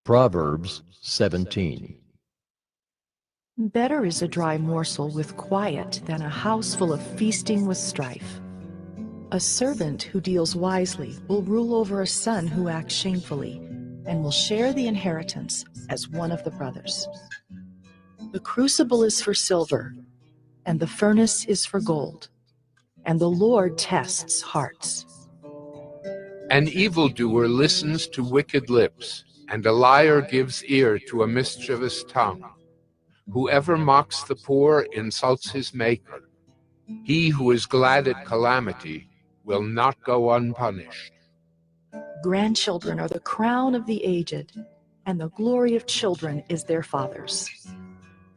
Proverbs 17. Better is a dry morsel with quiet than a house full of feasting with strife. A servant who deals wisely will rule over a son who acts shamefully, and will share the inheritance as one of the brothers. The crucible is for silver, and the furnace is for gold, and the Lord tests hearts. An evildoer listens to wicked lips, and a liar gives ear to a mischievous tongue. Whoever mocks the poor insults his Maker. He who is glad at calamity will not go unpunished. Grandchildren are the crown of the aged, and the glory of children is their fathers.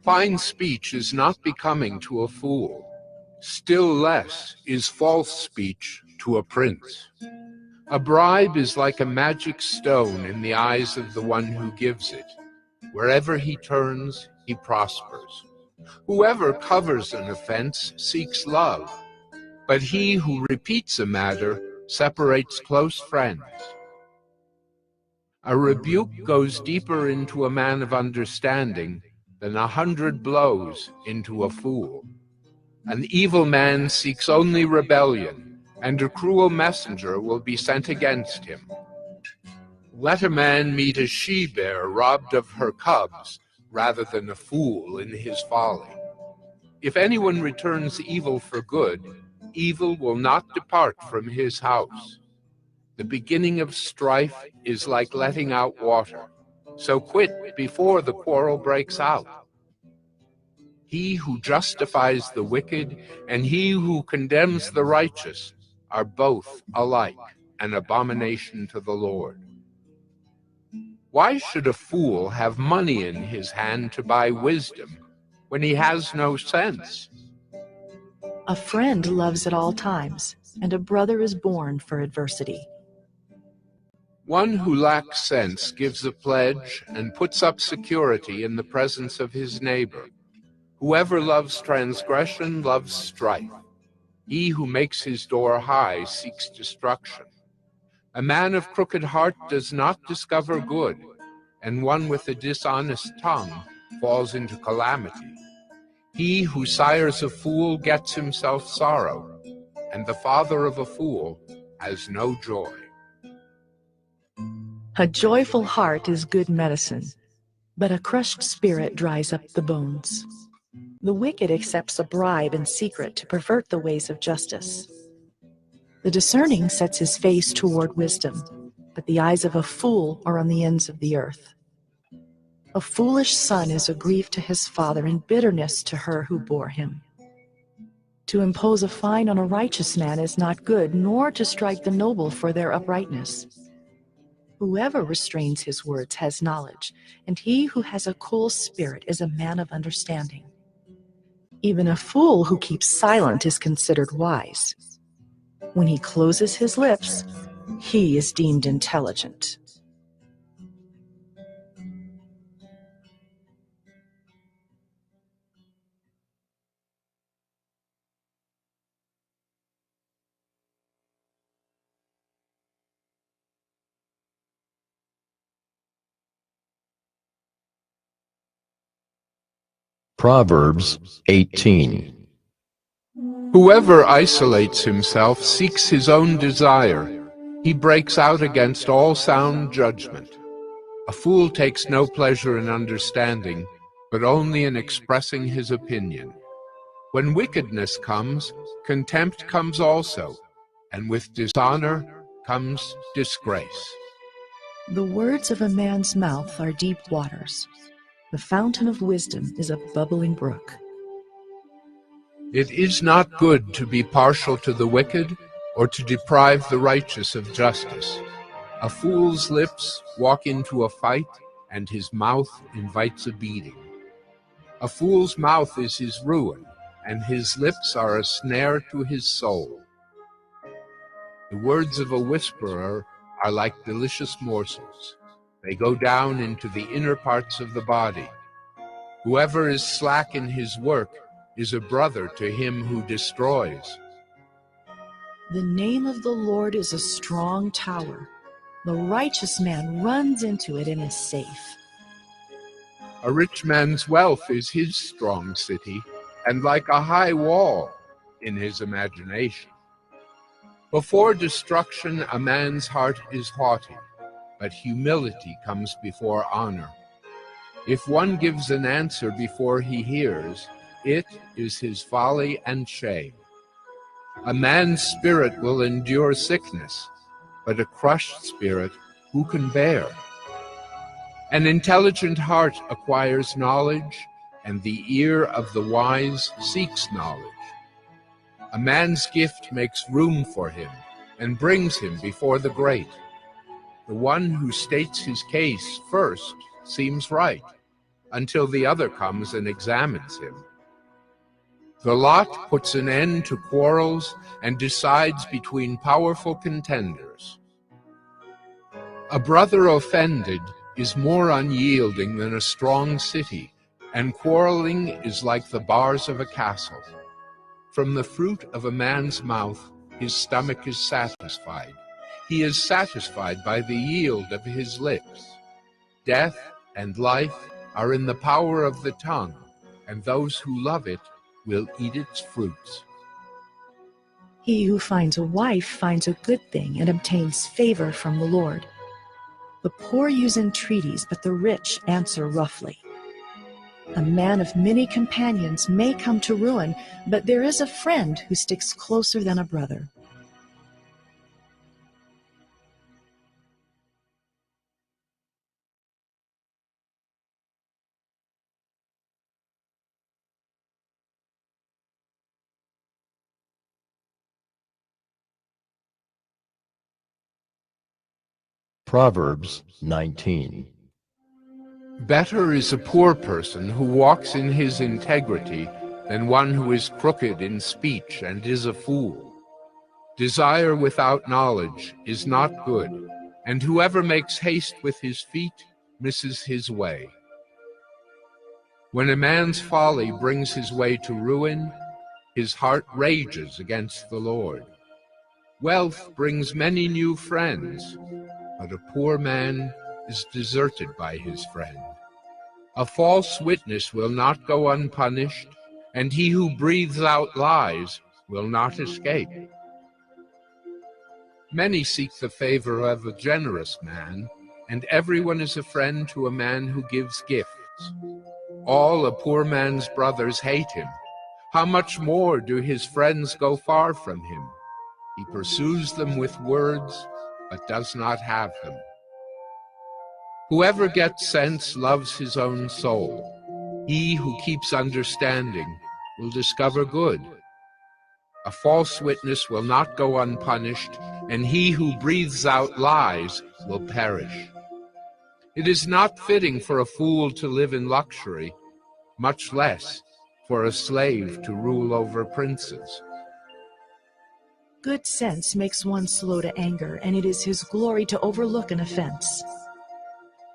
Fine speech is not becoming to a fool. Still less is false speech to a prince. A bribe is like a magic stone in the eyes of the one who gives it. Wherever he turns, he prospers. Whoever covers an offense seeks love, but he who repeats a matter separates close friends. A rebuke goes deeper into a man of understanding than 100 blows into a fool. An evil man seeks only rebellion, and a cruel messenger will be sent against him. Let a man meet a she-bear robbed of her cubs, rather than a fool in his folly. If anyone returns evil for good, evil will not depart from his house. The beginning of strife is like letting out water, so quit before the quarrel breaks out. He who justifies the wicked and he who condemns the righteous are both alike an abomination to the Lord. Why should a fool have money in his hand to buy wisdom when he has no sense? A friend loves at all times, and a brother is born for adversity. One who lacks sense gives a pledge and puts up security in the presence of his neighbor. Whoever loves transgression loves strife. He who makes his door high seeks destruction. A man of crooked heart does not discover good, and one with a dishonest tongue falls into calamity. He who sires a fool gets himself sorrow, and the father of a fool has no joy. A joyful heart is good medicine, but a crushed spirit dries up the bones. The wicked accepts a bribe in secret to pervert the ways of justice. The discerning sets his face toward wisdom, but the eyes of a fool are on the ends of the earth. A foolish son is a grief to his father and bitterness to her who bore him. To impose a fine on a righteous man is not good, nor to strike the noble for their uprightness. Whoever restrains his words has knowledge, and he who has a cool spirit is a man of understanding. Even a fool who keeps silent is considered wise. When he closes his lips, he is deemed intelligent. Proverbs 18. Whoever isolates himself seeks his own desire. He breaks out against all sound judgment. A fool takes no pleasure in understanding, but only in expressing his opinion. When wickedness comes, contempt comes also, and with dishonor comes disgrace. The words of a man's mouth are deep waters. The fountain of wisdom is a bubbling brook. It is not good to be partial to the wicked, or to deprive the righteous of justice. A fool's lips walk into a fight, and his mouth invites a beating. A fool's mouth is his ruin, and his lips are a snare to his soul. The words of a whisperer are like delicious morsels. They go down into the inner parts of the body. Whoever is slack in his work is a brother to him who destroys. The name of the Lord is a strong tower. The righteous man runs into it and is safe. A rich man's wealth is his strong city, and like a high wall in his imagination. Before destruction, a man's heart is haughty, but humility comes before honor. If one gives an answer before he hears, it is his folly and shame. A man's spirit will endure sickness, but a crushed spirit who can bear? An intelligent heart acquires knowledge, and the ear of the wise seeks knowledge. A man's gift makes room for him and brings him before the great. The one who states his case first seems right, until the other comes and examines him. The lot puts an end to quarrels and decides between powerful contenders. A brother offended is more unyielding than a strong city, and quarreling is like the bars of a castle. From the fruit of a man's mouth, his stomach is satisfied. He is satisfied by the yield of his lips. Death and life are in the power of the tongue, and those who love it will eat its fruits. He who finds a wife finds a good thing and obtains favor from the Lord. The poor use entreaties, but the rich answer roughly. A man of many companions may come to ruin, but there is a friend who sticks closer than a brother. Proverbs 19. Better is a poor person who walks in his integrity than one who is crooked in speech and is a fool. Desire without knowledge is not good, and whoever makes haste with his feet misses his way. When a man's folly brings his way to ruin, his heart rages against the Lord. Wealth brings many new friends, but a poor man is deserted by his friend. A false witness will not go unpunished, and he who breathes out lies will not escape. Many seek the favor of a generous man, and everyone is a friend to a man who gives gifts. All a poor man's brothers hate him. How much more do his friends go far from him? He pursues them with words, but does not have them. Whoever gets sense loves his own soul. He who keeps understanding will discover good. A false witness will not go unpunished, and he who breathes out lies will perish. It is not fitting for a fool to live in luxury, much less for a slave to rule over princes. Good sense makes one slow to anger, and it is his glory to overlook an offense.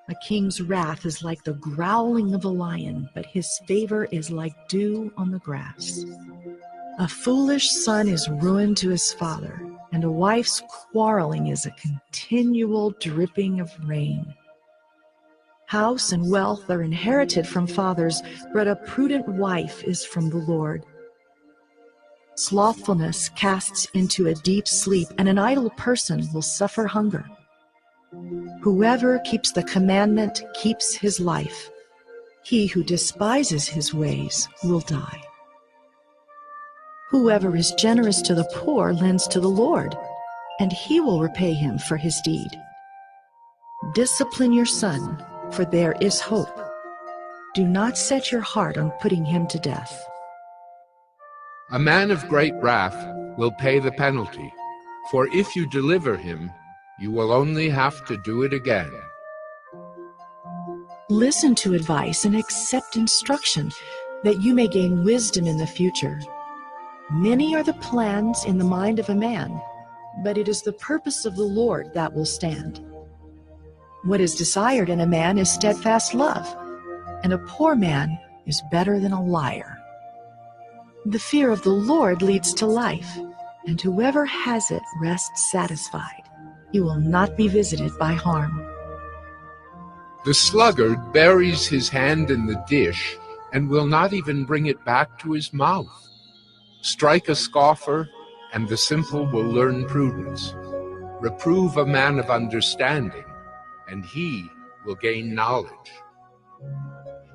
A king's wrath is like the growling of a lion, but his favor is like dew on the grass. A foolish son is ruin to his father, and a wife's quarreling is a continual dripping of rain. House and wealth are inherited from fathers, but a prudent wife is from the Lord. Slothfulness casts into a deep sleep, and an idle person will suffer hunger. Whoever keeps the commandment keeps his life. He who despises his ways will die. Whoever is generous to the poor lends to the Lord, and he will repay him for his deed. Discipline your son, for there is hope. Do not set your heart on putting him to death. A man of great wrath will pay the penalty, for if you deliver him, you will only have to do it again. Listen to advice and accept instruction, that you may gain wisdom in the future. Many are the plans in the mind of a man, but it is the purpose of the Lord that will stand. What is desired in a man is steadfast love, and a poor man is better than a liar. The fear of the Lord leads to life, and whoever has it rests satisfied. You will not be visited by harm. The sluggard buries his hand in the dish and will not even bring it back to his mouth. Strike a scoffer, and the simple will learn prudence. Reprove a man of understanding, and he will gain knowledge.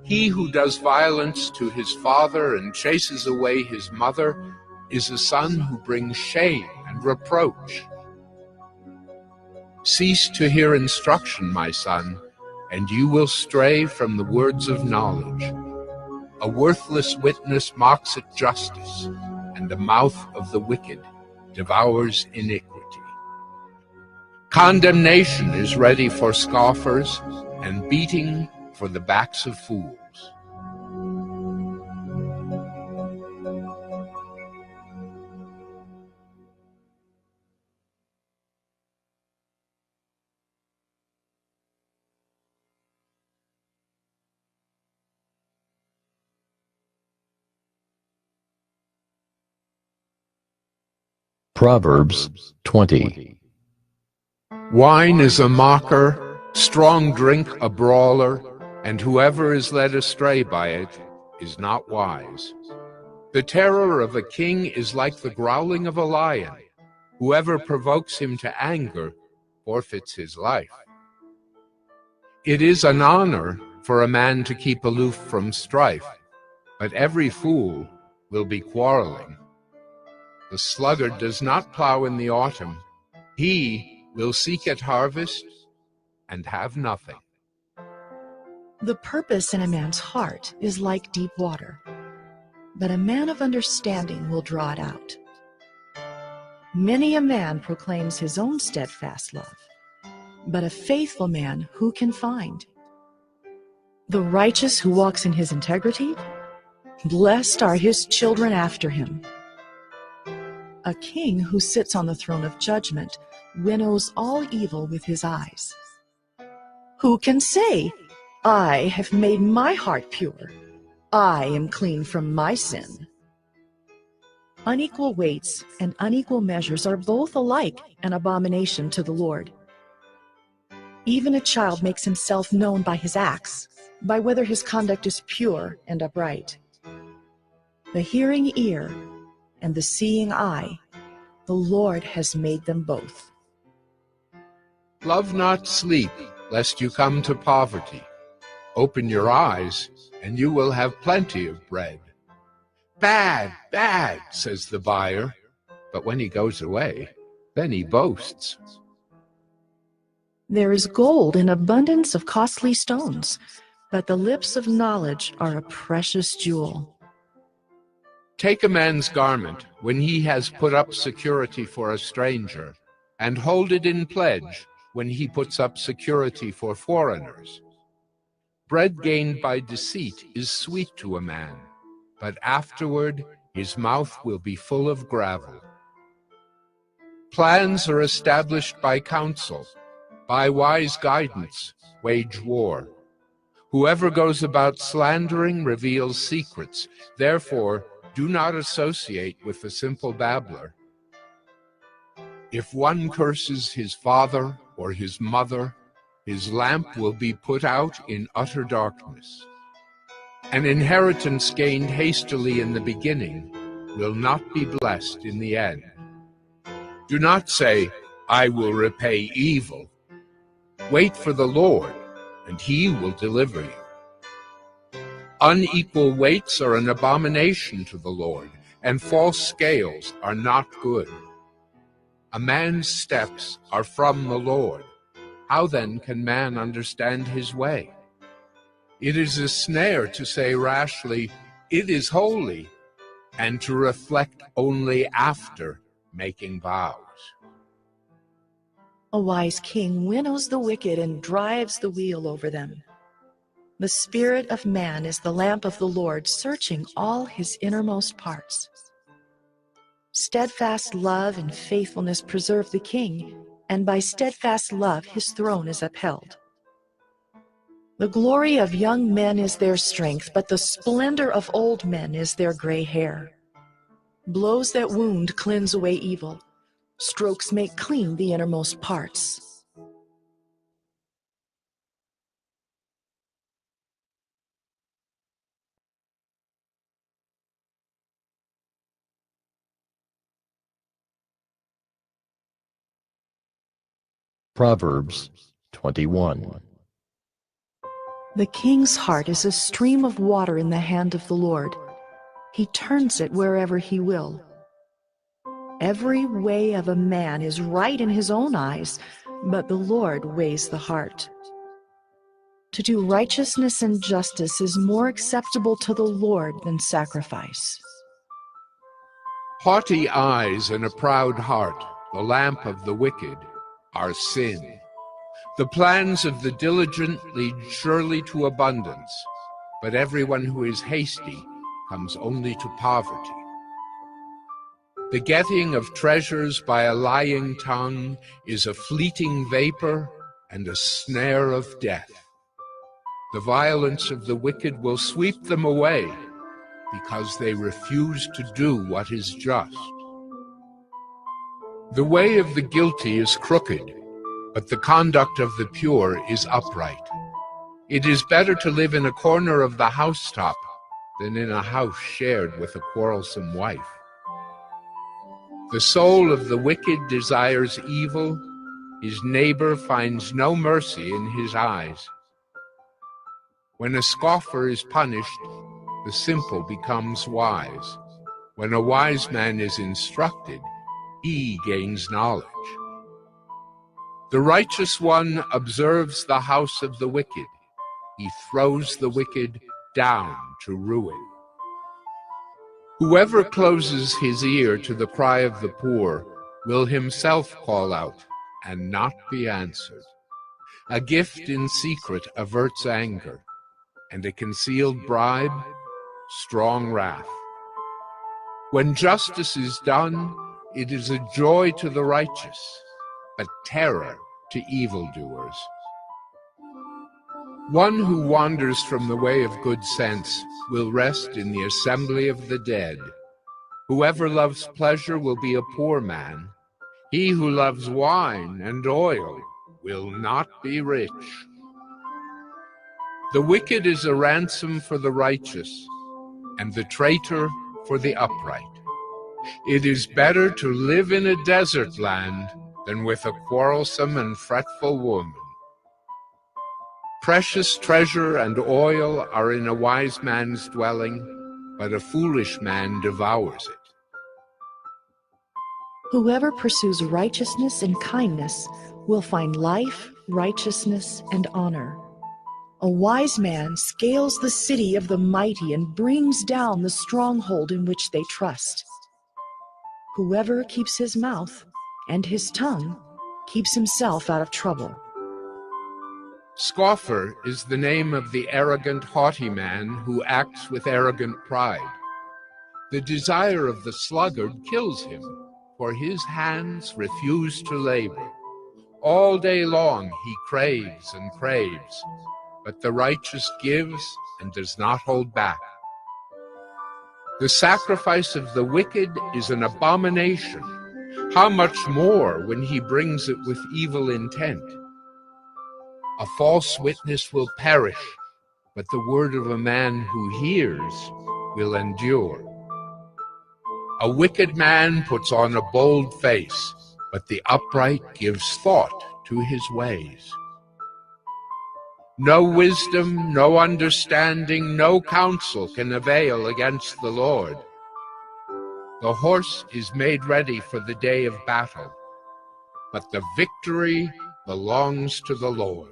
He who does violence to his father and chases away his mother is a son who brings shame and reproach. Cease to hear instruction, my son, and you will stray from the words of knowledge. A worthless witness mocks at justice, and the mouth of the wicked devours iniquity. Condemnation is ready for scoffers, and beating for the backs of fools. Proverbs 20. Wine is a mocker, strong drink a brawler, and whoever is led astray by it is not wise. The terror of a king is like the growling of a lion. Whoever provokes him to anger forfeits his life. It is an honor for a man to keep aloof from strife, but every fool will be quarreling. The sluggard does not plow in the autumn. He will seek at harvest and have nothing. The purpose in a man's heart is like deep water, but a man of understanding will draw it out. Many a man proclaims his own steadfast love, but a faithful man who can find? The righteous who walks in his integrity, blessed are his children after him. A king who sits on the throne of judgment winnows all evil with his eyes. Who can say, I have made my heart pure, I am clean from my sin? Unequal weights and unequal measures are both alike an abomination to the Lord. Even a child makes himself known by his acts, by whether his conduct is pure and upright. The hearing ear and the seeing eye, the Lord has made them both. Love not sleep, lest you come to poverty. Open your eyes, and you will have plenty of bread. Bad, bad, says the buyer, but when he goes away, then he boasts. There is gold in abundance of costly stones, but the lips of knowledge are a precious jewel. Take a man's garment when he has put up security for a stranger, and hold it in pledge when he puts up security for foreigners. Bread gained by deceit is sweet to a man, but afterward his mouth will be full of gravel. Plans are established by counsel. By wise guidance, wage war. Whoever goes about slandering reveals secrets. Therefore, do not associate with the simple babbler. If one curses his father or his mother, his lamp will be put out in utter darkness. An inheritance gained hastily in the beginning will not be blessed in the end. Do not say, I will repay evil. Wait for the Lord, and he will deliver you. Unequal weights are an abomination to the Lord, and false scales are not good. A man's steps are from the Lord. How then can man understand his way? It is a snare to say rashly, it is holy, and to reflect only after making vows. A wise king winnows the wicked and drives the wheel over them. The spirit of man is the lamp of the Lord, searching all his innermost parts. Steadfast love and faithfulness preserve the king, and by steadfast love his throne is upheld. The glory of young men is their strength, but the splendor of old men is their gray hair. Blows that wound cleanse away evil. Strokes make clean the innermost parts. Proverbs 21. The king's heart is a stream of water in the hand of the Lord. He turns it wherever he will. Every way of a man is right in his own eyes, but the Lord weighs the heart. To do righteousness and justice is more acceptable to the Lord than sacrifice. Haughty eyes and a proud heart, the lamp of the wicked, are sin. The plans of the diligent lead surely to abundance, but everyone who is hasty comes only to poverty. The getting of treasures by a lying tongue is a fleeting vapor and a snare of death. The violence of the wicked will sweep them away, because they refuse to do what is just. The way of the guilty is crooked, but the conduct of the pure is upright. It is better to live in a corner of the housetop than in a house shared with a quarrelsome wife. The soul of the wicked desires evil. His neighbor finds no mercy in his eyes. When a scoffer is punished, the simple becomes wise. When a wise man is instructed, he gains knowledge. The righteous one observes the house of the wicked. He throws the wicked down to ruin. Whoever closes his ear to the cry of the poor will himself call out and not be answered. A gift in secret averts anger, and a concealed bribe, strong wrath. When justice is done, it is a joy to the righteous, but terror to evildoers. One who wanders from the way of good sense will rest in the assembly of the dead. Whoever loves pleasure will be a poor man. He who loves wine and oil will not be rich. The wicked is a ransom for the righteous, and the traitor for the upright. It is better to live in a desert land than with a quarrelsome and fretful woman. Precious treasure and oil are in a wise man's dwelling, but a foolish man devours it. Whoever pursues righteousness and kindness will find life, righteousness, and honor. A wise man scales the city of the mighty and brings down the stronghold in which they trust. Whoever keeps his mouth and his tongue keeps himself out of trouble. Scoffer is the name of the arrogant, haughty man who acts with arrogant pride. The desire of the sluggard kills him, for his hands refuse to labor. All day long he craves and craves, but the righteous gives and does not hold back. The sacrifice of the wicked is an abomination. How much more when he brings it with evil intent? A false witness will perish, but the word of a man who hears will endure. A wicked man puts on a bold face, but the upright gives thought to his ways. No wisdom, no understanding, no counsel can avail against the Lord. The horse is made ready for the day of battle, but the victory belongs to the Lord.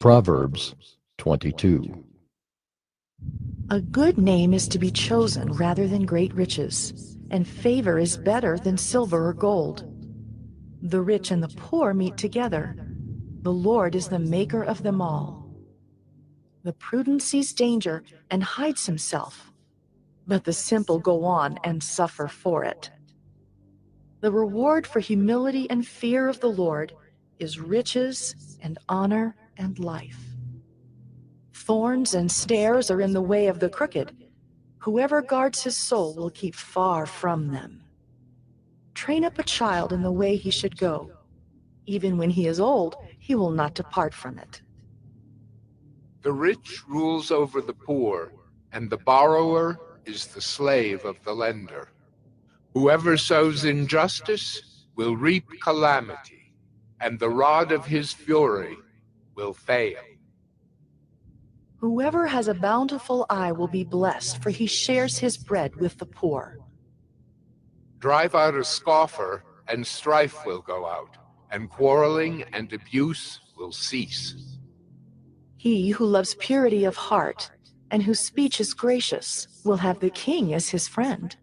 Proverbs 22. A good name is to be chosen rather than great riches, and favor is better than silver or gold. The rich and the poor meet together. The Lord is the maker of them all. The prudent sees danger and hides himself, but the simple go on and suffer for it. The reward for humility and fear of the Lord is riches and honor and life. Thorns and snares are in the way of the crooked. Whoever guards his soul will keep far from them. Train up a child in the way he should go. Even when he is old, he will not depart from it. The rich rules over the poor, and the borrower is the slave of the lender. Whoever sows injustice will reap calamity, and the rod of his fury will fail. Whoever has a bountiful eye will be blessed, for he shares his bread with the poor. Drive out a scoffer, and strife will go out, and quarreling and abuse will cease. He who loves purity of heart and whose speech is gracious will have the king as his friend.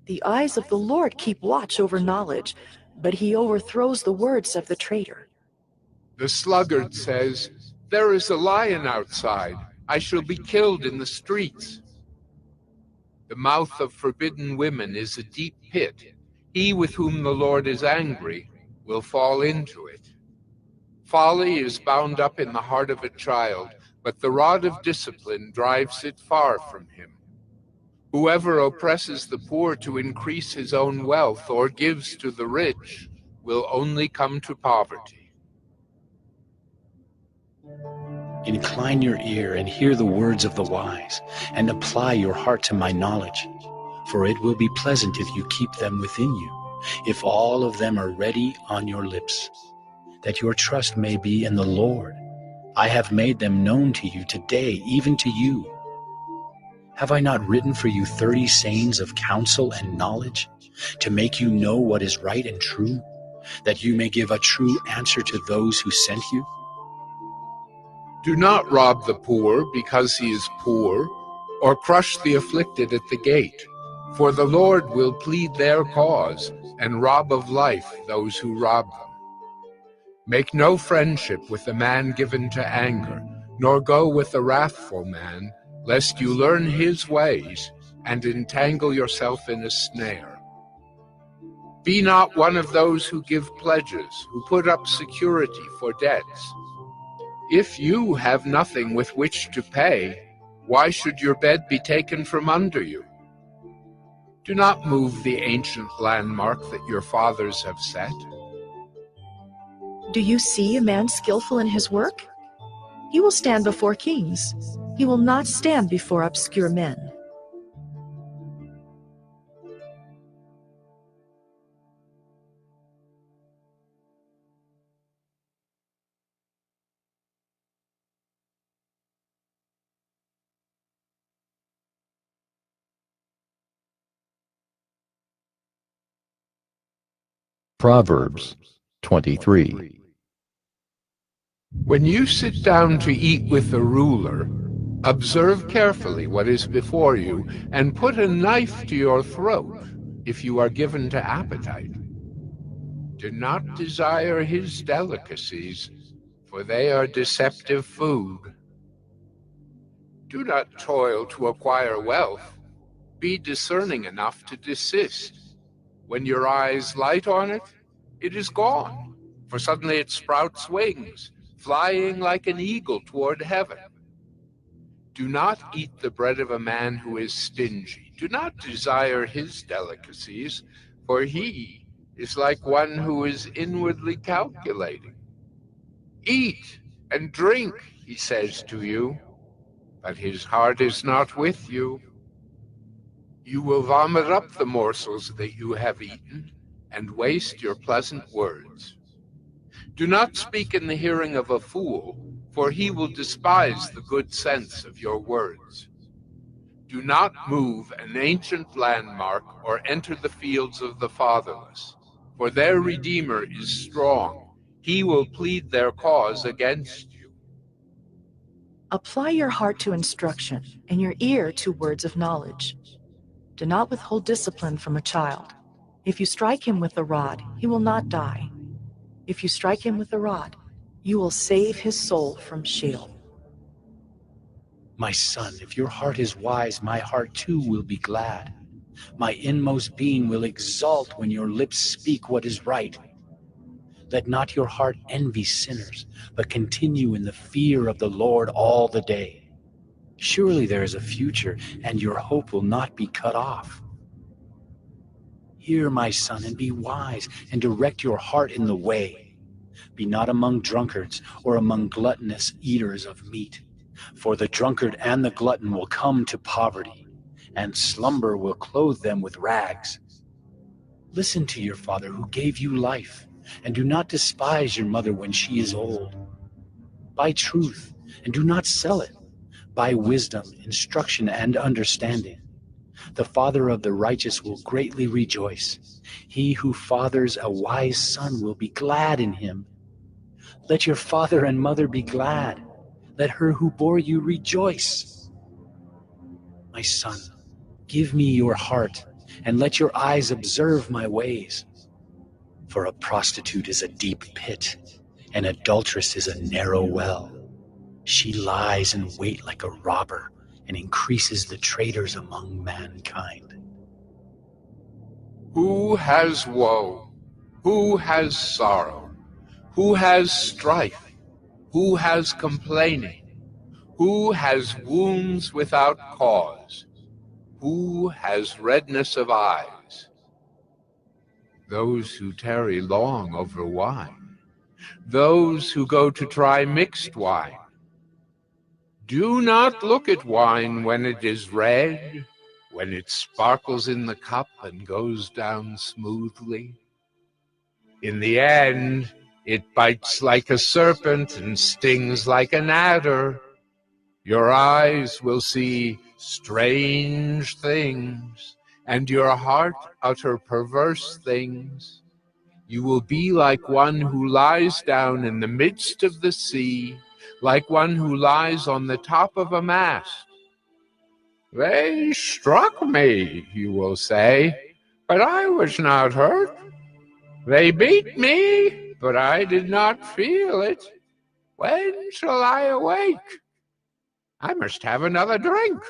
The eyes of the Lord keep watch over knowledge, but he overthrows the words of the traitor. The sluggard says, "There is a lion outside. I shall be killed in the streets." The mouth of forbidden women is a deep pit. He with whom the Lord is angry will fall into it. Folly is bound up in the heart of a child, but the rod of discipline drives it far from him. Whoever oppresses the poor to increase his own wealth or gives to the rich will only come to poverty. Incline your ear and hear the words of the wise, and apply your heart to my knowledge. For it will be pleasant if you keep them within you, if all of them are ready on your lips, that your trust may be in the Lord. I have made them known to you today, even to you. Have I not written for you 30 sayings of counsel and knowledge, to make you know what is right and true, that you may give a true answer to those who sent you? Do not rob the poor because he is poor, or crush the afflicted at the gate, for the Lord will plead their cause and rob of life those who rob them. Make no friendship with a man given to anger, nor go with a wrathful man, lest you learn his ways and entangle yourself in a snare. Be not one of those who give pledges, who put up security for debts. If you have nothing with which to pay, why should your bed be taken from under you? Do not move the ancient landmark that your fathers have set. Do you see a man skillful in his work? He will stand before kings. He will not stand before obscure men. Proverbs 23. When you sit down to eat with a ruler, observe carefully what is before you, and put a knife to your throat if you are given to appetite. Do not desire his delicacies, for they are deceptive food. Do not toil to acquire wealth. Be discerning enough to desist. When your eyes light on it, it is gone, for suddenly it sprouts wings, flying like an eagle toward heaven. Do not eat the bread of a man who is stingy. Do not desire his delicacies, for he is like one who is inwardly calculating. Eat and drink, he says to you, but his heart is not with you. You will vomit up the morsels that you have eaten and waste your pleasant words. Do not speak in the hearing of a fool, for he will despise the good sense of your words. Do not move an ancient landmark or enter the fields of the fatherless, for their Redeemer is strong. He will plead their cause against you. Apply your heart to instruction and your ear to words of knowledge. Do not withhold discipline from a child. If you strike him with the rod, he will not die. If you strike him with the rod, you will save his soul from Sheol. My son, if your heart is wise, my heart too will be glad. My inmost being will exult when your lips speak what is right. Let not your heart envy sinners, but continue in the fear of the Lord all the day. Surely there is a future, and your hope will not be cut off. Hear, my son, and be wise, and direct your heart in the way. Be not among drunkards, or among gluttonous eaters of meat. For the drunkard and the glutton will come to poverty, and slumber will clothe them with rags. Listen to your father who gave you life, and do not despise your mother when she is old. Buy truth, and do not sell it. Buy wisdom, instruction, and understanding. The father of the righteous will greatly rejoice. He who fathers a wise son will be glad in him. Let your father and mother be glad. Let her who bore you rejoice. My son, give me your heart, and let your eyes observe my ways. For a prostitute is a deep pit, an adulteress is a narrow well. She lies in wait like a robber, and increases the traitors among mankind. Who has woe? Who has sorrow? Who has strife? Who has complaining? Who has wounds without cause? Who has redness of eyes? Those who tarry long over wine, those who go to try mixed wine. Do not look at wine when it is red, when it sparkles in the cup and goes down smoothly. In the end, it bites like a serpent and stings like an adder. Your eyes will see strange things, and your heart utter perverse things. You will be like one who lies down in the midst of the sea, like one who lies on the top of a mast. They struck me, you will say, but I was not hurt. They beat me, but I did not feel it. When shall I awake? I must have another drink.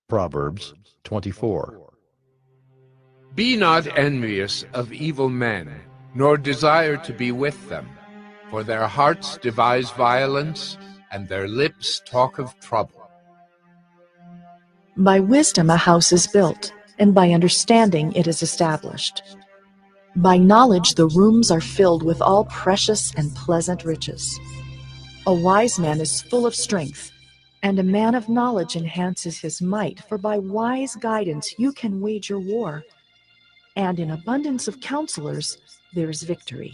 Proverbs 24. Be not envious of evil men, nor desire to be with them, for their hearts devise violence, and their lips talk of trouble. By wisdom a house is built, and by understanding it is established. By knowledge the rooms are filled with all precious and pleasant riches. A wise man is full of strength, and a man of knowledge enhances his might, for by wise guidance you can wage your war, and in abundance of counselors there is victory.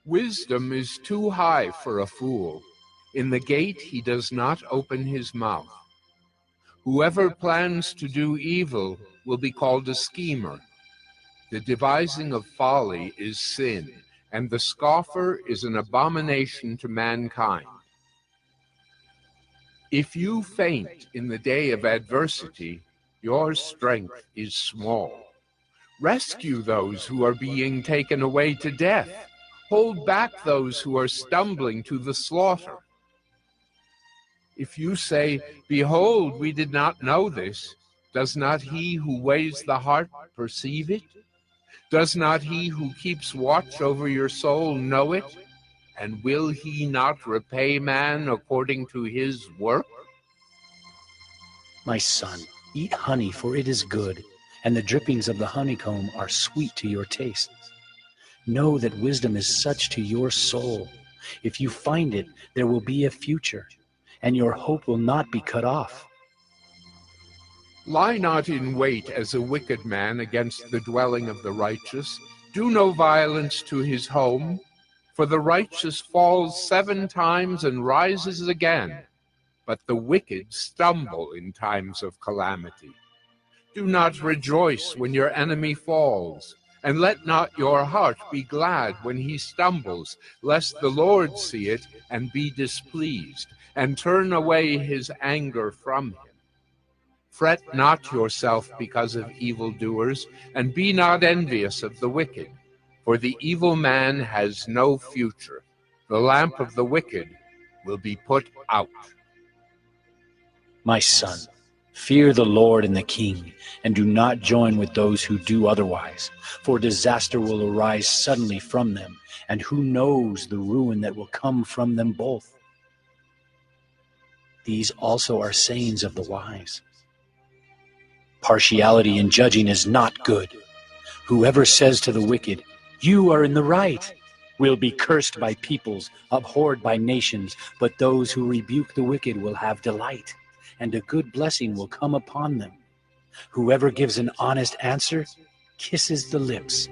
Wisdom is too high for a fool. In the gate he does not open his mouth. Whoever plans to do evil will be called a schemer. The devising of folly is sin, and the scoffer is an abomination to mankind. If you faint in the day of adversity, your strength is small. Rescue those who are being taken away to death. Hold back those who are stumbling to the slaughter. If you say, "Behold, we did not know this," does not he who weighs the heart perceive it? Does not he who keeps watch over your soul know it? And will he not repay man according to his work? My son, eat honey, for it is good, and the drippings of the honeycomb are sweet to your taste. Know that wisdom is such to your soul. If you find it, there will be a future, and your hope will not be cut off. Lie not in wait as a wicked man against the dwelling of the righteous. Do no violence to his home, for the righteous falls 7 times and rises again, but the wicked stumble in times of calamity. Do not rejoice when your enemy falls, And let not your heart be glad when he stumbles, lest the Lord see it and be displeased, and turn away his anger from him. Fret not yourself because of evildoers, and be not envious of the wicked, for the evil man has no future. The lamp of the wicked will be put out. My son, fear the Lord and the king, and do not join with those who do otherwise, for disaster will arise suddenly from them, and who knows the ruin that will come from them both. These also are sayings of the wise. Partiality in judging is not good. Whoever says to the wicked, "You are in the right," will be cursed by peoples, abhorred by nations, but those who rebuke the wicked will have delight, and a good blessing will come upon them. Whoever gives an honest answer kisses the lips.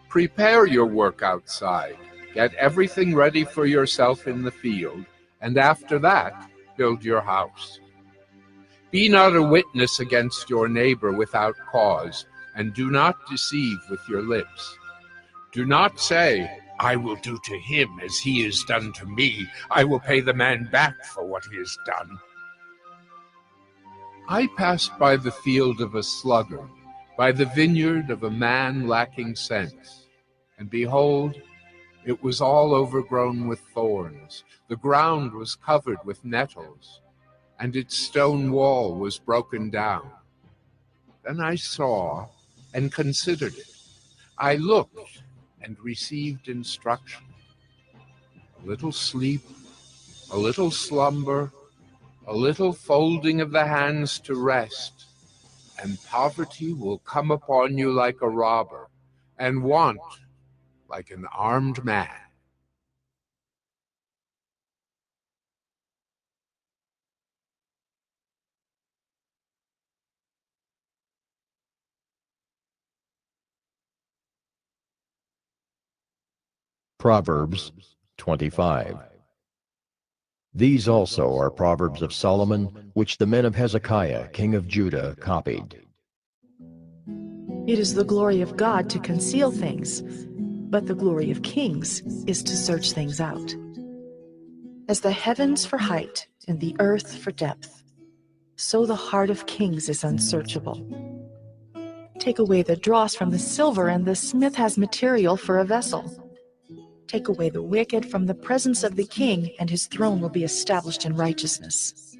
Prepare your work outside. Get everything ready for yourself in the field, and after that, build your house. Be not a witness against your neighbor without cause, and do not deceive with your lips. Do not say, "I will do to him as he has done to me. I will pay the man back for what he has done." I passed by the field of a sluggard, by the vineyard of a man lacking sense. And behold, it was all overgrown with thorns. The ground was covered with nettles, and its stone wall was broken down. Then I saw and considered it. I looked and received instruction. A little sleep, a little slumber, a little folding of the hands to rest, and poverty will come upon you like a robber, and want like an armed man. Proverbs 25. These also are proverbs of Solomon, which the men of Hezekiah, king of Judah, copied. It is the glory of God to conceal things, but the glory of kings is to search things out. As the heavens for height and the earth for depth, so the heart of kings is unsearchable. Take away the dross from the silver, and the smith has material for a vessel. Take away the wicked from the presence of the king, and his throne will be established in righteousness.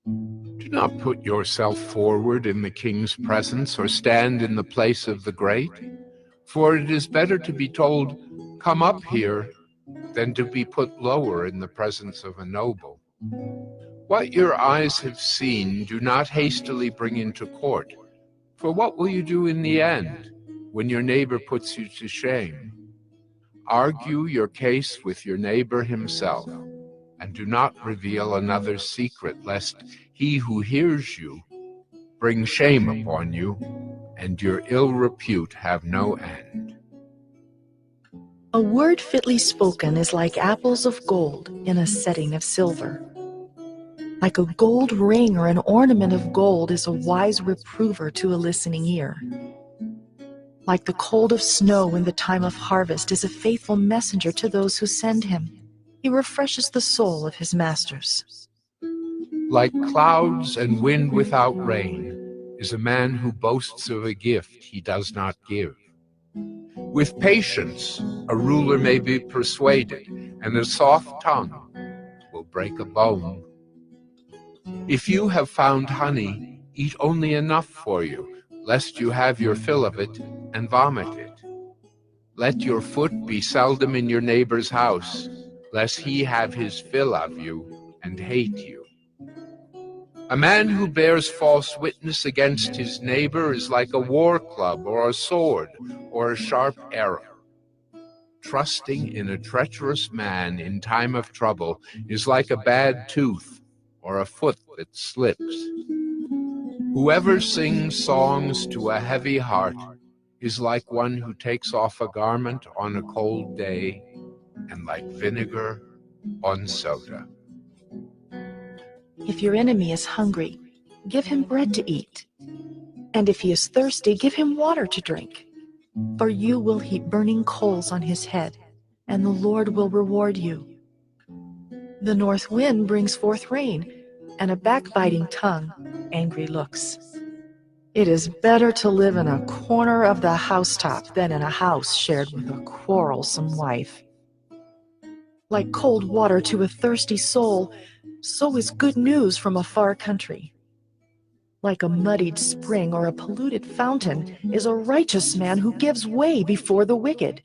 Do not put yourself forward in the king's presence, or stand in the place of the great, for it is better to be told, "Come up here," than to be put lower in the presence of a noble. What your eyes have seen, do not hastily bring into court, for what will you do in the end, when your neighbor puts you to shame? Argue your case with your neighbor himself, and do not reveal another's secret, lest he who hears you bring shame upon you, and your ill repute have no end. A word fitly spoken is like apples of gold in a setting of silver. Like a gold ring or an ornament of gold is a wise reprover to a listening ear. Like the cold of snow in the time of harvest is a faithful messenger to those who send him. He refreshes the soul of his masters. Like clouds and wind without rain is a man who boasts of a gift he does not give. With patience, a ruler may be persuaded, and a soft tongue will break a bone. If you have found honey, eat only enough for you, lest you have your fill of it and vomit it. Let your foot be seldom in your neighbor's house, lest he have his fill of you and hate you. A man who bears false witness against his neighbor is like a war club or a sword or a sharp arrow. Trusting in a treacherous man in time of trouble is like a bad tooth or a foot that slips. Whoever sings songs to a heavy heart is like one who takes off a garment on a cold day, and like vinegar on soda. If your enemy is hungry, give him bread to eat. And if he is thirsty, give him water to drink. For you will heap burning coals on his head, and the Lord will reward you. The north wind brings forth rain, and a backbiting tongue, angry looks. It is better to live in a corner of the housetop than in a house shared with a quarrelsome wife. Like cold water to a thirsty soul, so is good news from a far country. Like a muddied spring or a polluted fountain is a righteous man who gives way before the wicked.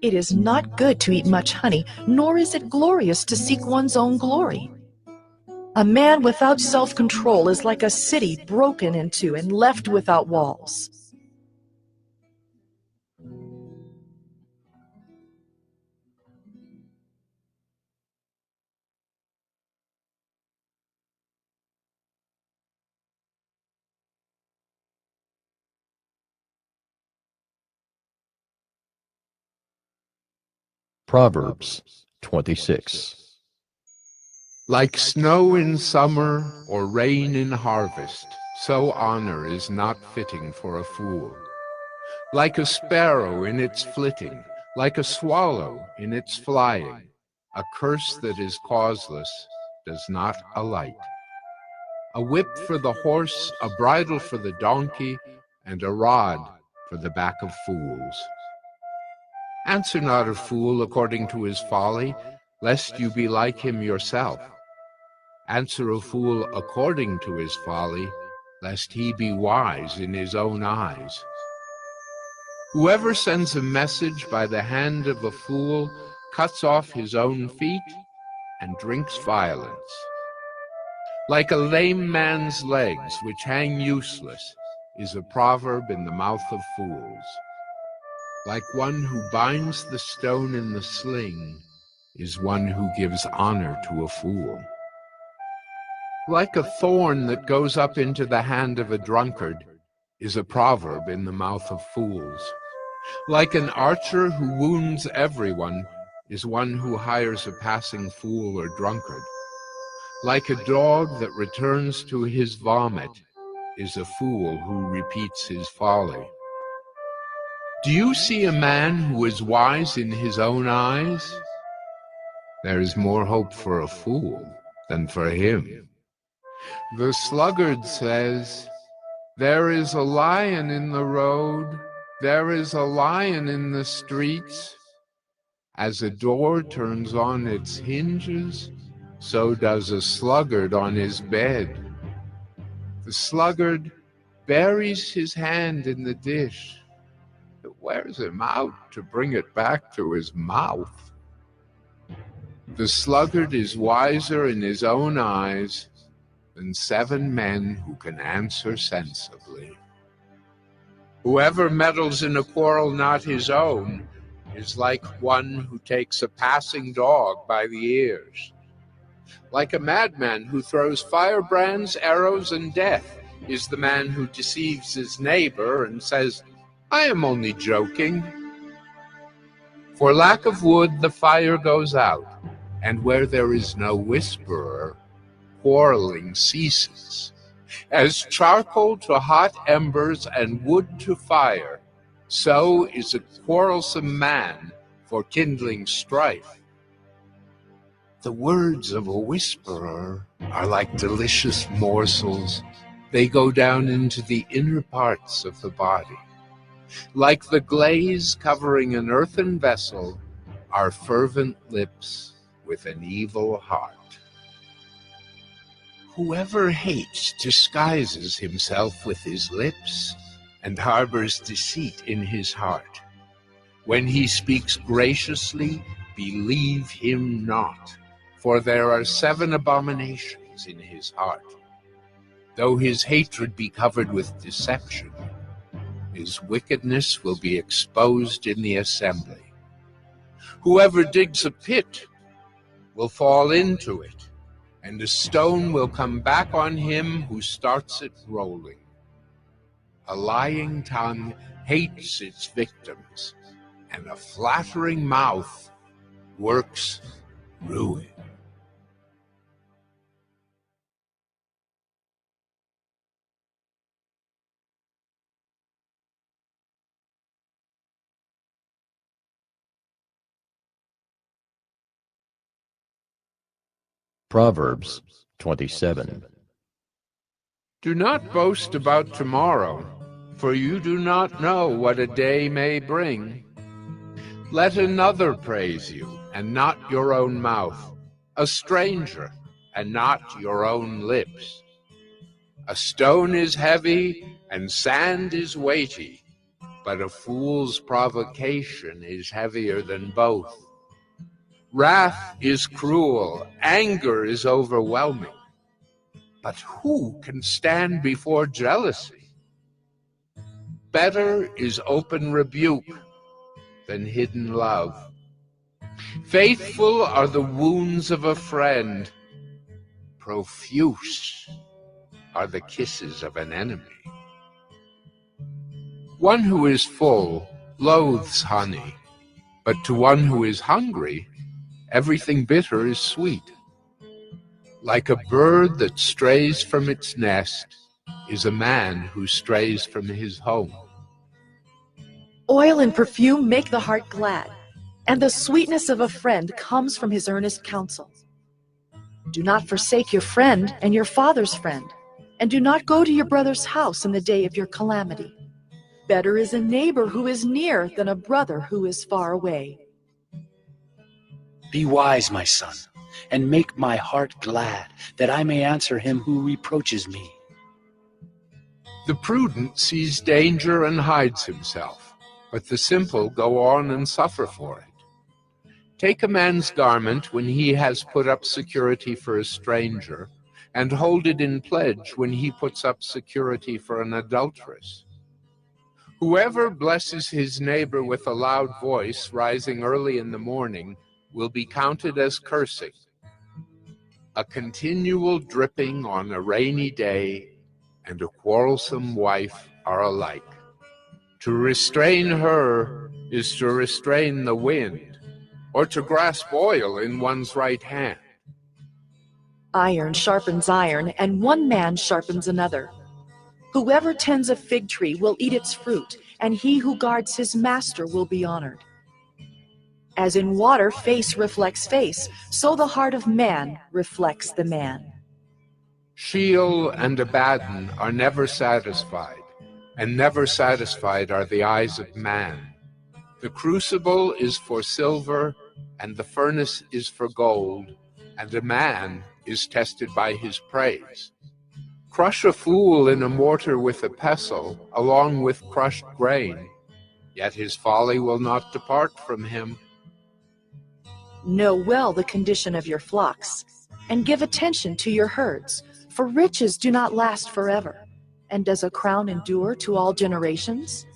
It is not good to eat much honey, nor is it glorious to seek one's own glory. A man without self-control is like a city broken into and left without walls. Proverbs 26. Like snow in summer or rain in harvest, so honor is not fitting for a fool. Like a sparrow in its flitting, like a swallow in its flying, a curse that is causeless does not alight. A whip for the horse, a bridle for the donkey, and a rod for the back of fools. Answer not a fool according to his folly, lest you be like him yourself. Answer a fool according to his folly, lest he be wise in his own eyes. Whoever sends a message by the hand of a fool cuts off his own feet and drinks violence. Like a lame man's legs, which hang useless, is a proverb in the mouth of fools. Like one who binds the stone in the sling is one who gives honor to a fool. Like a thorn that goes up into the hand of a drunkard is a proverb in the mouth of fools. Like an archer who wounds everyone is one who hires a passing fool or drunkard. Like a dog that returns to his vomit is a fool who repeats his folly. Do you see a man who is wise in his own eyes? There is more hope for a fool than for him. The sluggard says, "There is a lion in the road, there is a lion in the streets." As a door turns on its hinges, so does a sluggard on his bed. The sluggard buries his hand in the dish. It wears him out to bring it back to his mouth. The sluggard is wiser in his own eyes than 7 men who can answer sensibly. Whoever meddles in a quarrel not his own is like one who takes a passing dog by the ears. Like a madman who throws firebrands, arrows, and death is the man who deceives his neighbor and says, "I am only joking." For lack of wood the fire goes out, and where there is no whisperer, quarreling ceases. As charcoal to hot embers and wood to fire, so is a quarrelsome man for kindling strife. The words of a whisperer are like delicious morsels. They go down into the inner parts of the body. Like the glaze covering an earthen vessel are fervent lips with an evil heart. Whoever hates disguises himself with his lips and harbors deceit in his heart. When he speaks graciously, believe him not, for there are 7 abominations in his heart. Though his hatred be covered with deception, his wickedness will be exposed in the assembly. Whoever digs a pit will fall into it, and a stone will come back on him who starts it rolling. A lying tongue hates its victims, and a flattering mouth works ruin. Proverbs 27. Do not boast about tomorrow, for you do not know what a day may bring. Let another praise you, and not your own mouth, a stranger, and not your own lips. A stone is heavy, and sand is weighty, but a fool's provocation is heavier than both. Wrath is cruel, anger is overwhelming, but who can stand before jealousy? Better is open rebuke than hidden love. Faithful are the wounds of a friend, profuse are the kisses of an enemy. One who is full loathes honey, but to one who is hungry, everything bitter is sweet. Like a bird that strays from its nest is a man who strays from his home. Oil and perfume make the heart glad, and the sweetness of a friend comes from his earnest counsel. Do not forsake your friend and your father's friend, and do not go to your brother's house in the day of your calamity. Better is a neighbor who is near than a brother who is far away. Be wise, my son, and make my heart glad, that I may answer him who reproaches me. The prudent sees danger and hides himself, but the simple go on and suffer for it. Take a man's garment when he has put up security for a stranger, and hold it in pledge when he puts up security for an adulteress. Whoever blesses his neighbor with a loud voice, rising early in the morning, will be counted as cursing. A continual dripping on a rainy day and a quarrelsome wife are alike. To restrain her is to restrain the wind, or to grasp oil in one's right hand. Iron sharpens iron, and one man sharpens another. Whoever tends a fig tree will eat its fruit, and he who guards his master will be honored. As in water face reflects face, so the heart of man reflects the man. Sheol and Abaddon are never satisfied, and never satisfied are the eyes of man. The crucible is for silver, and the furnace is for gold, and a man is tested by his praise. Crush a fool in a mortar with a pestle, along with crushed grain, yet his folly will not depart from him. Know well the condition of your flocks, and give attention to your herds, for riches do not last forever. And does a crown endure to all generations?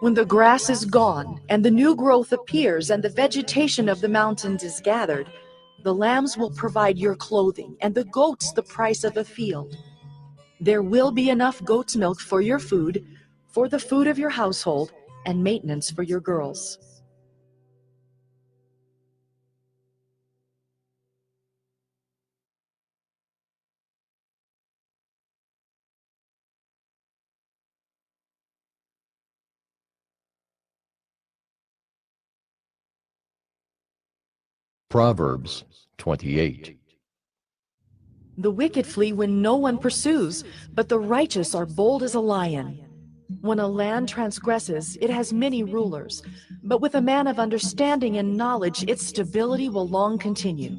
When the grass is gone, and the new growth appears, and the vegetation of the mountains is gathered, the lambs will provide your clothing, and the goats the price of a field. There will be enough goat's milk for your food, for the food of your household, and maintenance for your girls. Proverbs 28. The wicked flee when no one pursues, but the righteous are bold as a lion. When a land transgresses, it has many rulers, but with a man of understanding and knowledge, its stability will long continue.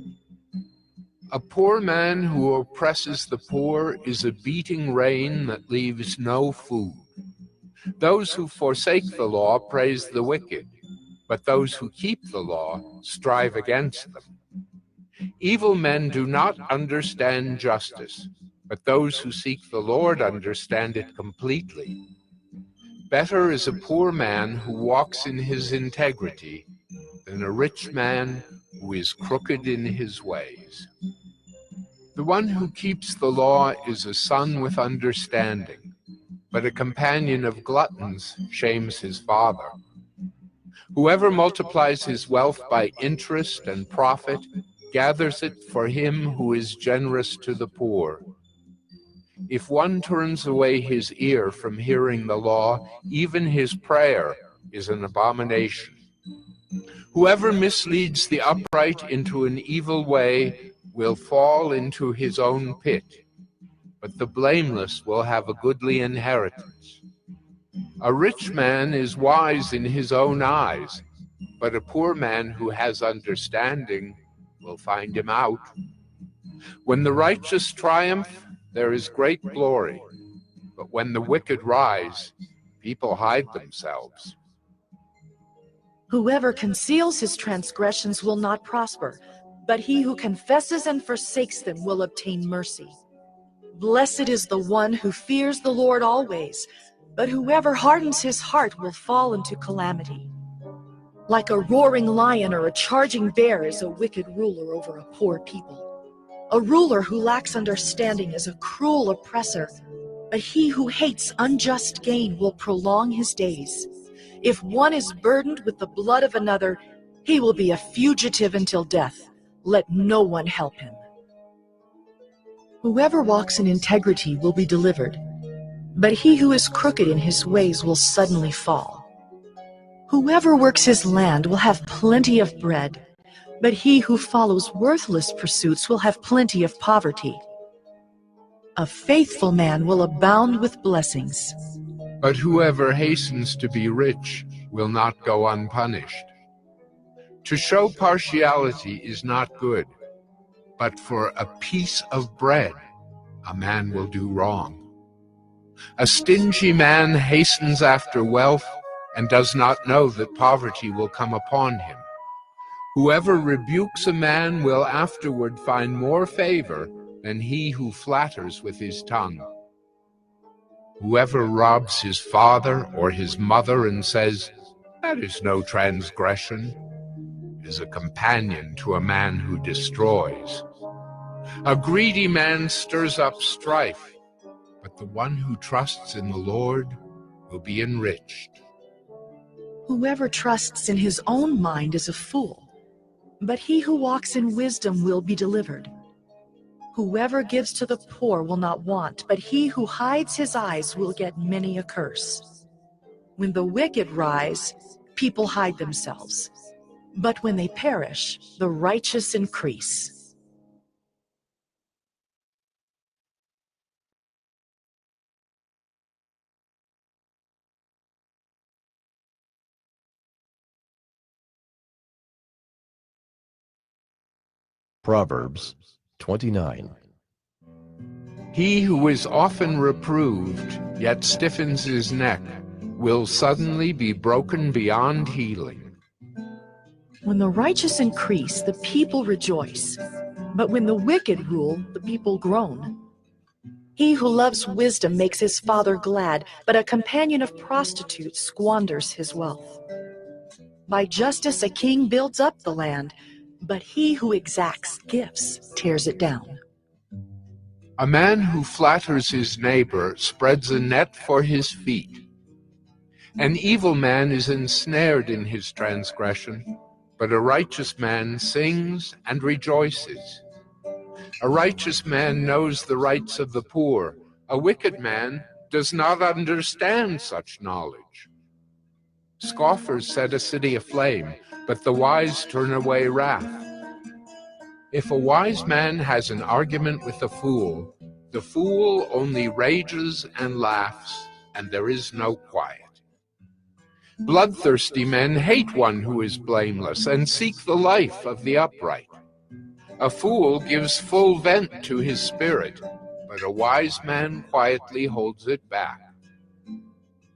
A poor man who oppresses the poor is a beating rain that leaves no food. Those who forsake the law praise the wicked, but those who keep the law strive against them. Evil men do not understand justice, but those who seek the Lord understand it completely. Better is a poor man who walks in his integrity than a rich man who is crooked in his ways. The one who keeps the law is a son with understanding, but a companion of gluttons shames his father. Whoever multiplies his wealth by interest and profit gathers it for him who is generous to the poor. If one turns away his ear from hearing the law, even his prayer is an abomination. Whoever misleads the upright into an evil way will fall into his own pit, but the blameless will have a goodly inheritance. A rich man is wise in his own eyes, but a poor man who has understanding will find him out. When the righteous triumph, there is great glory, but when the wicked rise, people hide themselves. Whoever conceals his transgressions will not prosper, but he who confesses and forsakes them will obtain mercy. Blessed is the one who fears the Lord always, but whoever hardens his heart will fall into calamity. Like a roaring lion or a charging bear is a wicked ruler over a poor people. A ruler who lacks understanding is a cruel oppressor, but he who hates unjust gain will prolong his days. If one is burdened with the blood of another, he will be a fugitive until death. Let no one help him. Whoever walks in integrity will be delivered, but he who is crooked in his ways will suddenly fall. Whoever works his land will have plenty of bread, but he who follows worthless pursuits will have plenty of poverty. A faithful man will abound with blessings, But whoever hastens to be rich will not go unpunished. To show partiality is not good, but for a piece of bread a man will do wrong. A stingy man hastens after wealth and does not know that poverty will come upon him. Whoever rebukes a man will afterward find more favor than he who flatters with his tongue. Whoever robs his father or his mother and says, "That is no transgression," is a companion to a man who destroys. A greedy man stirs up strife, but the one who trusts in the Lord will be enriched. whoever trusts in his own mind is a fool, but he who walks in wisdom will be delivered. Whoever gives to the poor will not want, but he who hides his eyes will get many a curse. When the wicked rise, people hide themselves, but when they perish, the righteous increase. Proverbs 29. He who is often reproved, yet stiffens his neck, will suddenly be broken beyond healing. When the righteous increase, the people rejoice, but when the wicked rule, the people groan. He who loves wisdom makes his father glad, but a companion of prostitutes squanders his wealth. By justice a king builds up the land, but he who exacts gifts tears it down. A man who flatters his neighbor spreads a net for his feet. An evil man is ensnared in his transgression, but a righteous man sings and rejoices. A righteous man knows the rights of the poor. A wicked man does not understand such knowledge. Scoffers set a city aflame, but the wise turn away wrath. If a wise man has an argument with a fool, the fool only rages and laughs, and there is no quiet. Bloodthirsty men hate one who is blameless and seek the life of the upright. A fool gives full vent to his spirit, but a wise man quietly holds it back.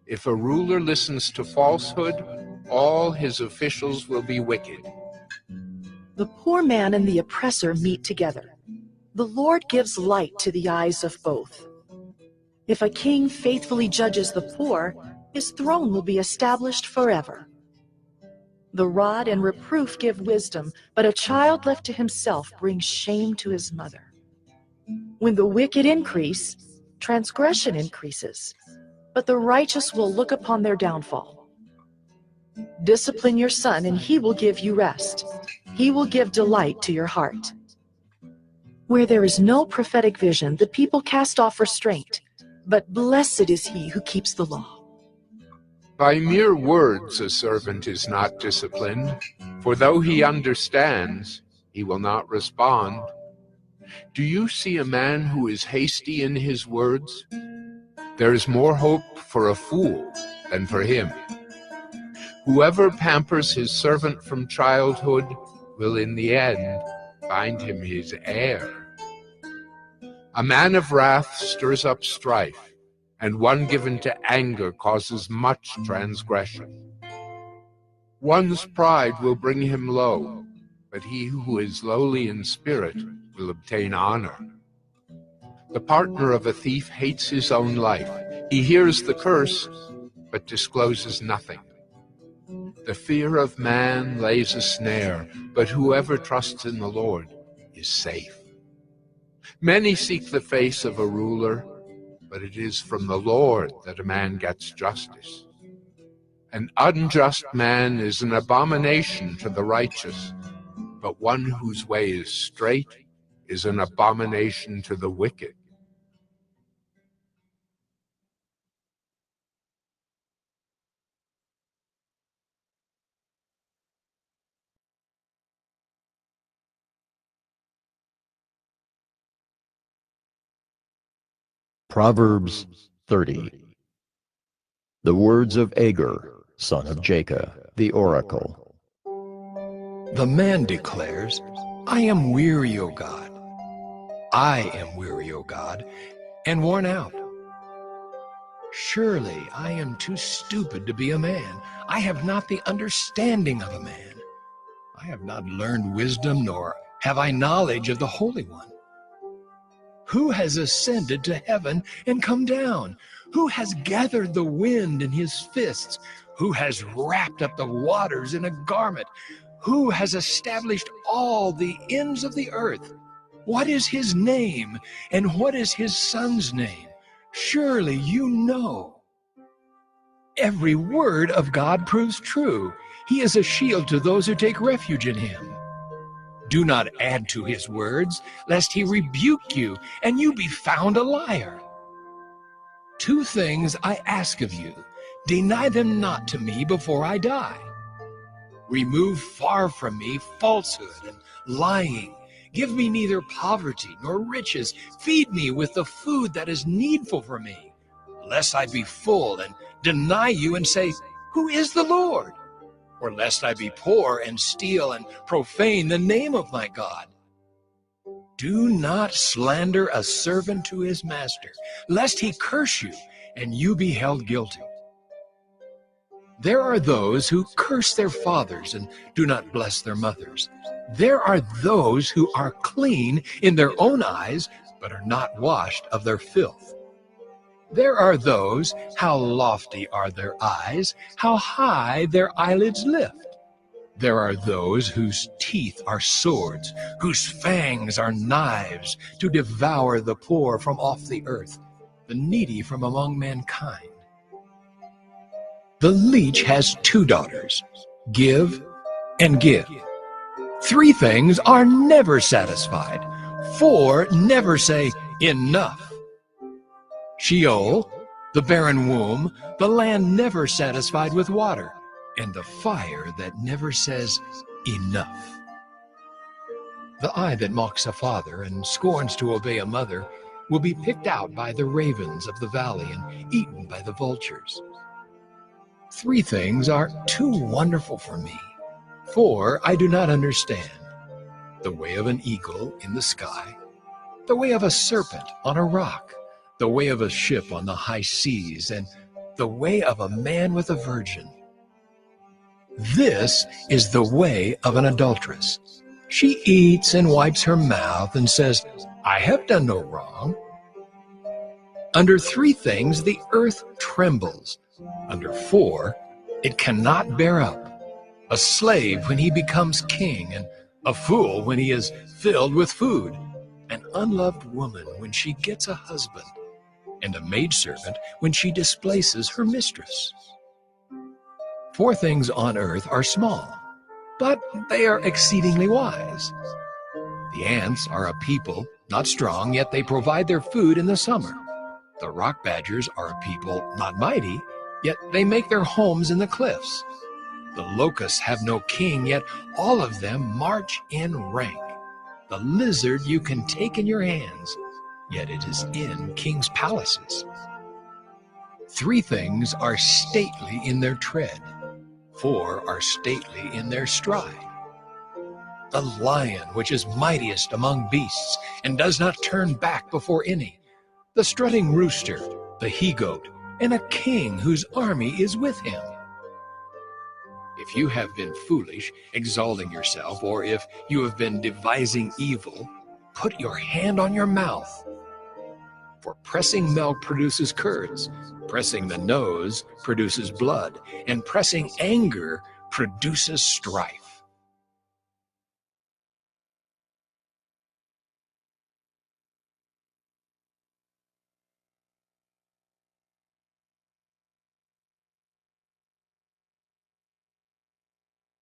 If a ruler listens to falsehood, all his officials will be wicked. The poor man and the oppressor meet together. The Lord gives light to the eyes of both. If a king faithfully judges the poor, his throne will be established forever. The rod and reproof give wisdom, but a child left to himself brings shame to his mother. When the wicked increase, transgression increases, but the righteous will look upon their downfall. Discipline your son, and he will give you rest. He will give delight to your heart. Where there is no prophetic vision, the people cast off restraint, but blessed is he who keeps the law. By mere words a servant is not disciplined, for though he understands, he will not respond. Do you see a man who is hasty in his words? There is more hope for a fool than for him. Whoever pampers his servant from childhood will in the end find him his heir. A man of wrath stirs up strife, and one given to anger causes much transgression. One's pride will bring him low, but he who is lowly in spirit will obtain honor. The partner of a thief hates his own life. He hears the curse, but discloses nothing. The fear of man lays a snare, but whoever trusts in the Lord is safe. Many seek the face of a ruler, but it is from the Lord that a man gets justice. An unjust man is an abomination to the righteous, but one whose way is straight is an abomination to the wicked. Proverbs 30. The words of Agur, son of Jacob, the oracle. The man declares, I am weary, O God. I am weary, O God, and worn out. Surely I am too stupid to be a man. I have not the understanding of a man. I have not learned wisdom, nor have I knowledge of the Holy One. Who has ascended to heaven and come down? Who has gathered the wind in his fists? Who has wrapped up the waters in a garment? Who has established all the ends of the earth? What is his name, and what is his son's name? Surely you know. Every word of God proves true. He is a shield to those who take refuge in him. Do not add to his words, lest he rebuke you, and you be found a liar. Two things I ask of you. Deny them not to me before I die. Remove far from me falsehood and lying. Give me neither poverty nor riches. Feed me with the food that is needful for me, lest I be full and deny you and say, Who is the Lord? Or lest I be poor and steal and profane the name of my God. Do not slander a servant to his master, lest he curse you and you be held guilty. There are those who curse their fathers and do not bless their mothers. There are those who are clean in their own eyes, but are not washed of their filth. There are those, how lofty are their eyes, how high their eyelids lift. There are those whose teeth are swords, whose fangs are knives, to devour the poor from off the earth, the needy from among mankind. The leech has two daughters, give and give. Three things are never satisfied. Four never say, enough. Sheol, the barren womb, the land never satisfied with water, and the fire that never says, enough. The eye that mocks a father and scorns to obey a mother will be picked out by the ravens of the valley and eaten by the vultures. Three things are too wonderful for me. Four I do not understand. The way of an eagle in the sky, the way of a serpent on a rock, the way of a ship on the high seas, and the way of a man with a virgin. This is the way of an adulteress. She eats and wipes her mouth and says, I have done no wrong. Under three things the earth trembles. Under four, it cannot bear up. A slave when he becomes king, and a fool when he is filled with food. An unloved woman when she gets a husband, and a maidservant when she displaces her mistress. Four things on earth are small, but they are exceedingly wise. The ants are a people, not strong, yet they provide their food in the summer. The rock badgers are a people, not mighty, yet they make their homes in the cliffs. The locusts have no king, yet all of them march in rank. The the lizard you can take in your hands, yet it is in kings' palaces. 3 things are stately in their tread, 4 are stately in their stride. The lion which is mightiest among beasts, and does not turn back before any, the strutting rooster, the he-goat, and a king whose army is with him. If you have been foolish, exalting yourself, or if you have been devising evil, put your hand on your mouth. For pressing milk produces curds, pressing the nose produces blood, and pressing anger produces strife.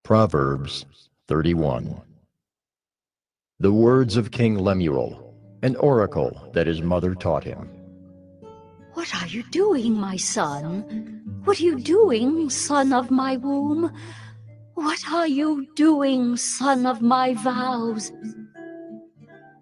Proverbs 31. The words of King Lemuel, an oracle that his mother taught him. What are you doing, my son? What are you doing, son of my womb? What are you doing, son of my vows?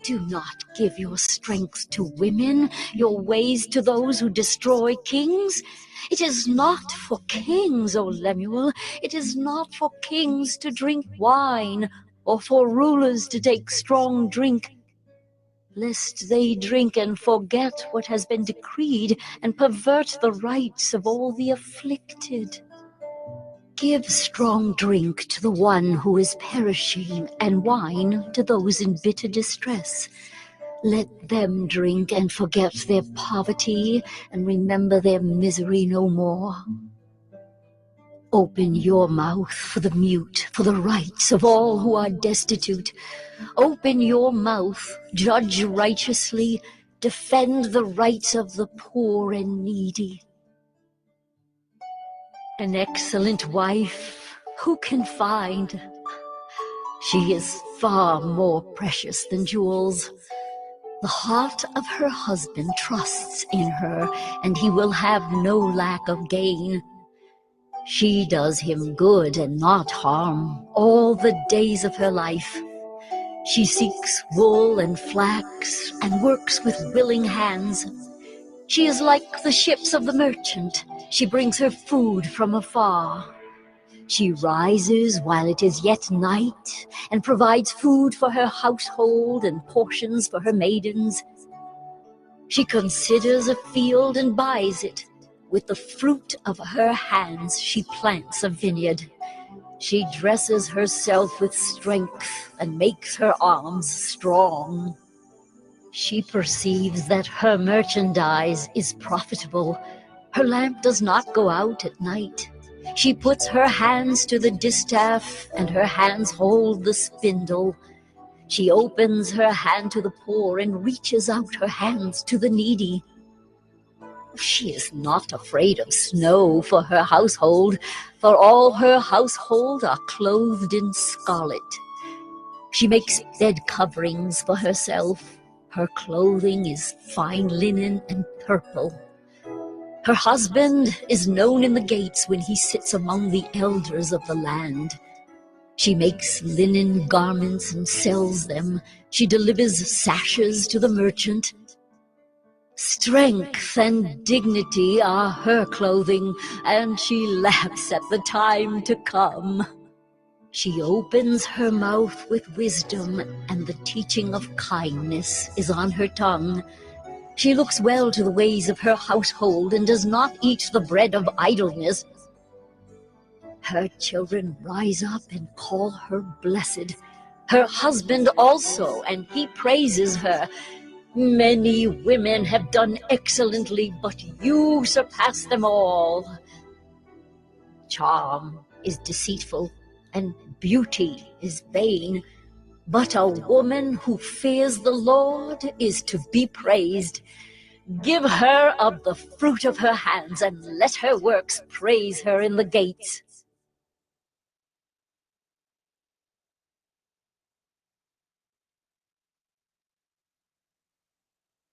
Do not give your strength to women, your ways to those who destroy kings. It is not for kings, O Lemuel, it is not for kings to drink wine, or for rulers to take strong drink, lest they drink and forget what has been decreed, and pervert the rights of all the afflicted. Give strong drink to the one who is perishing, and wine to those in bitter distress. Let them drink and forget their poverty, and remember their misery no more. Open your mouth for the mute, for the rights of all who are destitute. Open your mouth, judge righteously, defend the rights of the poor and needy. An excellent wife, who can find? She is far more precious than jewels. The heart of her husband trusts in her, and he will have no lack of gain. She does him good and not harm all the days of her life. She seeks wool and flax and works with willing hands. She is like the ships of the merchant. She brings her food from afar. She rises while it is yet night and provides food for her household and portions for her maidens. She considers a field and buys it. With the fruit of her hands she plants a vineyard. She dresses herself with strength and makes her arms strong. She perceives that her merchandise is profitable. Her lamp does not go out at night. She puts her hands to the distaff, and her hands hold the spindle. She opens her hand to the poor and reaches out her hands to the needy. She is not afraid of snow for her household, for all her household are clothed in scarlet. She makes bed coverings for herself. Her clothing is fine linen and purple. Her husband is known in the gates when he sits among the elders of the land. She makes linen garments and sells them. She delivers sashes to the merchant. Strength and dignity are her clothing, and she laughs at the time to come. She opens her mouth with wisdom, and the teaching of kindness is on her tongue. She looks well to the ways of her household and does not eat the bread of idleness. Her children rise up and call her blessed. Her husband also, and he praises her. Many women have done excellently, but you surpass them all. Charm is deceitful, and beauty is vain. But a woman who fears the Lord is to be praised. Give her of the fruit of her hands, and let her works praise her in the gates.